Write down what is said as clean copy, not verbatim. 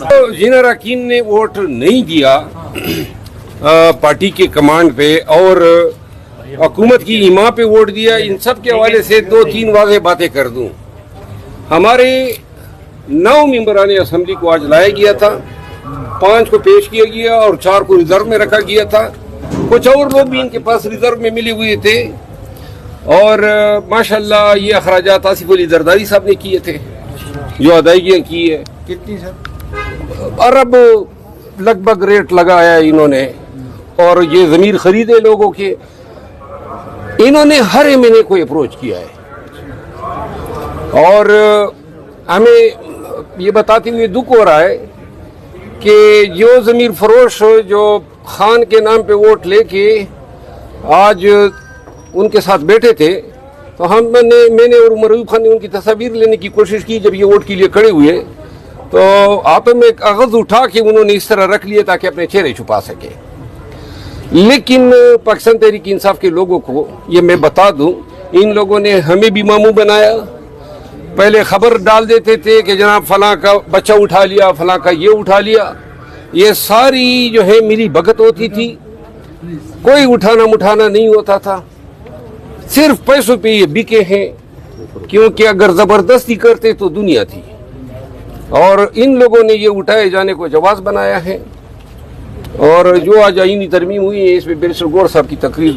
जिन अरकान ने वोट नहीं दिया पार्टी के कमांड पे और हुकूमत की इमाम पे वोट दिया, इन सब के हवाले से 2-3 वाज़ेह बातें कर दूं। हमारे 9 मेंबरान असम्बली को आज लाया गया था, 5 को पेश किया गया और 4 को रिजर्व में रखा गया था। कुछ और लोग भी इनके पास रिजर्व में मिले हुए थे और माशाल्लाह ये अखराजात आसिफ अली जरदारी साहब ने किए थे, जो अदायगियाँ की है। कितनी सर? अरब लगभग रेट लगाया इन्होंने और ये ज़मीर खरीदे लोगों के। इन्होंने हर महीने को अप्रोच किया है और हमें ये बताते हुए दुख हो रहा है कि जो ज़मीर फरोश जो खान के नाम पे वोट लेके आज उनके साथ बैठे थे, तो मैंने और उमर अयूब खान ने उनकी तस्वीर लेने की कोशिश की। जब ये वोट के लिए खड़े हुए तो आप में कागज़ उठा के उन्होंने इस तरह रख लिए ताकि अपने चेहरे छुपा सके। लेकिन पाकिस्तान तहरीक इंसाफ के लोगों को ये मैं बता दूं, इन लोगों ने हमें भी मामू बनाया। पहले खबर डाल देते थे कि जनाब फलां का बच्चा उठा लिया, फलां का ये उठा लिया। ये सारी जो है मेरी भगत होती थी, कोई उठाना मुठाना नहीं होता था। सिर्फ पैसों पे ये बिके हैं, क्योंकि अगर ज़बरदस्ती करते तो दुनिया थी। और इन लोगों ने ये उठाए जाने को जवाब बनाया है। और जो आज आईनी तरमीम हुई है इसमें बैरिस्टर गौहर साहब की तकरीर